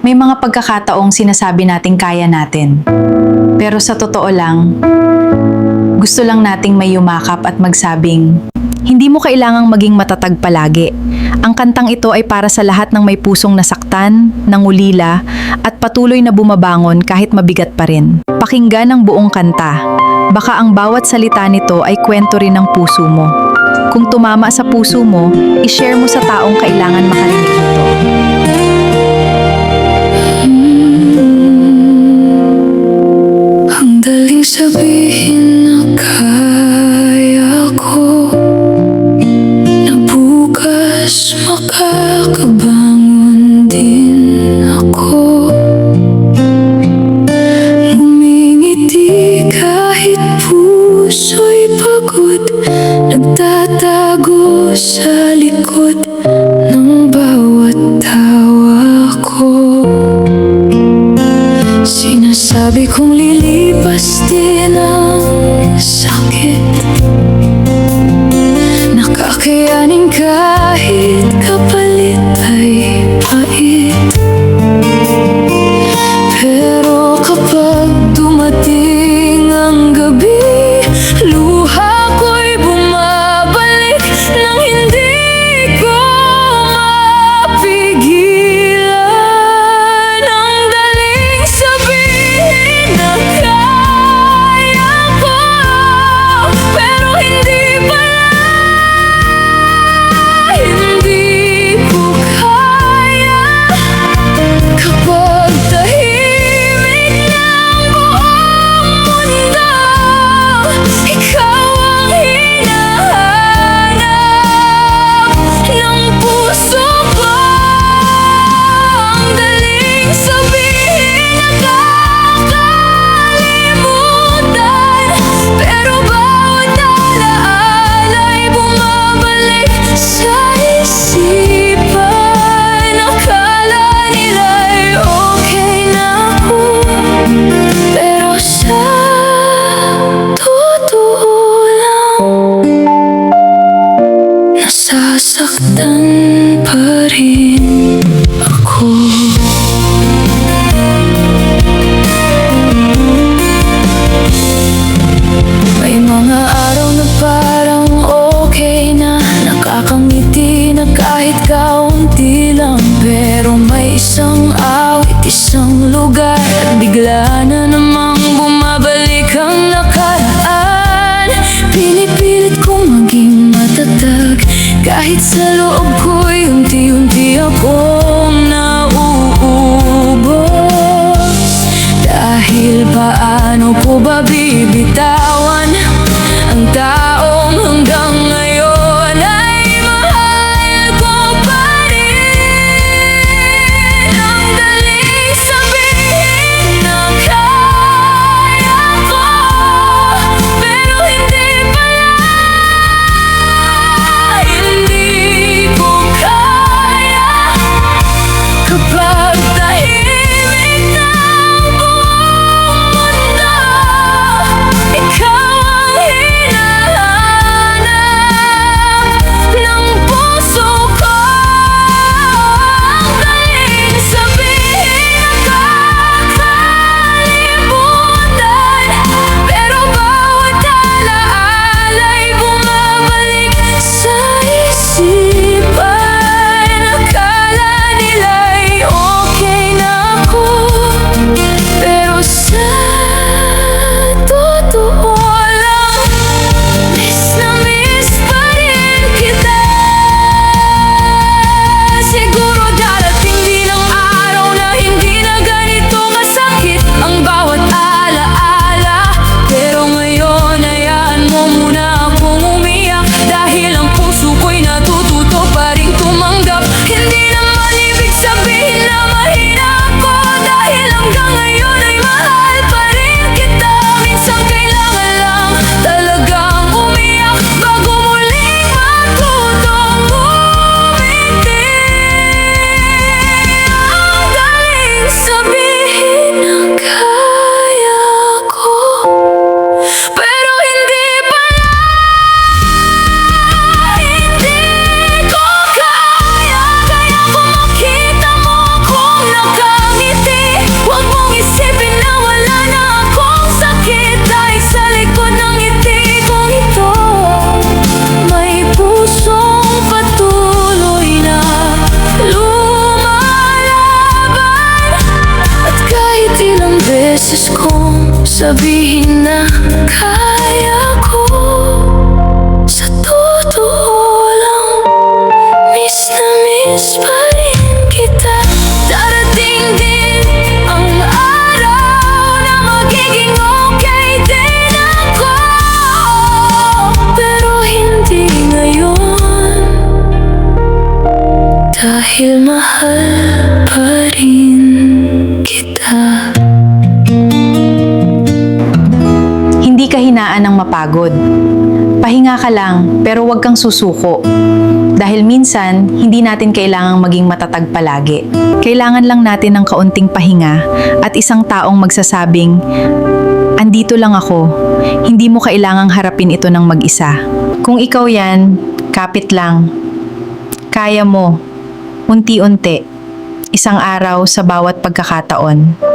May mga pagkakataong sinasabi nating kaya natin. Pero sa totoo lang, gusto lang nating may yumakap at magsabing, hindi mo kailangang maging matatag palagi. Ang kantang ito ay para sa lahat ng may pusong nasaktan, nangulila, at patuloy na bumabangon kahit mabigat pa rin. Pakinggan ang buong kanta. Baka ang bawat salita nito ay kwento rin ng puso mo. Kung tumama sa puso mo, i-share mo sa taong kailangan makarinig nito. Ang daling sabihin na kaya ko, na bukas makakabangon din ako. Ngumingiti kahit puso'y pagod, nagtatago sa likod ng bawat tawa ko. Sinasabi kong lilipas din ang sakit, nakakayanin kahit kapalit ay pait. Pero kapag dumating ang gabi, luha ko'y bumabalik nang hindi ko mapigilan. Ang daling sabihin na kaya ko, pero hindi ko kaya. Kapag tahimik ng buong mundo, ikaw ang hinahanap ng puso ko. Ang daling sabihin na kakalimutan, pero bawat alaala ay bumabalik sa isipan. Akala nila'y okay na ako, pero sa totoo lang, nasasaktan pa rin ako. May mga araw na parang okay na, nakakangiti na kahit kaunti lang. Pero may isang awit, isang lugar, at bigla na namang bumabalik ang nakaraan. Pinipilit kong maging matatag, kahit sa loob ko'y unti-unti akong nauubos. Dahil paano ko ba bibitawan ang taong hanggang ngayon ay mahal ko pa rin. Ang daling sabihin na kaya ko, pero hindi ko kaya. Kapag tahimik ng buong mundo, ikaw ang hinahanap ng puso ko. Ang daling sabihin na kakalimutan, pero bawat alaala ay bumabalik sa isipan. Akala nila'y sabihin na kaya ko. Sa totoo lang, miss na miss pa rin kita. Darating din ang araw na magiging okay din ako. Pero hindi ngayon, dahil mahal pa rin kita. Hindi ka hinaan ng mapagod. Pahinga ka lang, pero huwag kang susuko. Dahil minsan, hindi natin kailangang maging matatag palagi. Kailangan lang natin ng kaunting pahinga at isang taong magsasabing, andito lang ako, hindi mo kailangang harapin ito ng mag-isa. Kung ikaw yan, kapit lang. Kaya mo, unti-unti, isang araw sa bawat pagkakataon.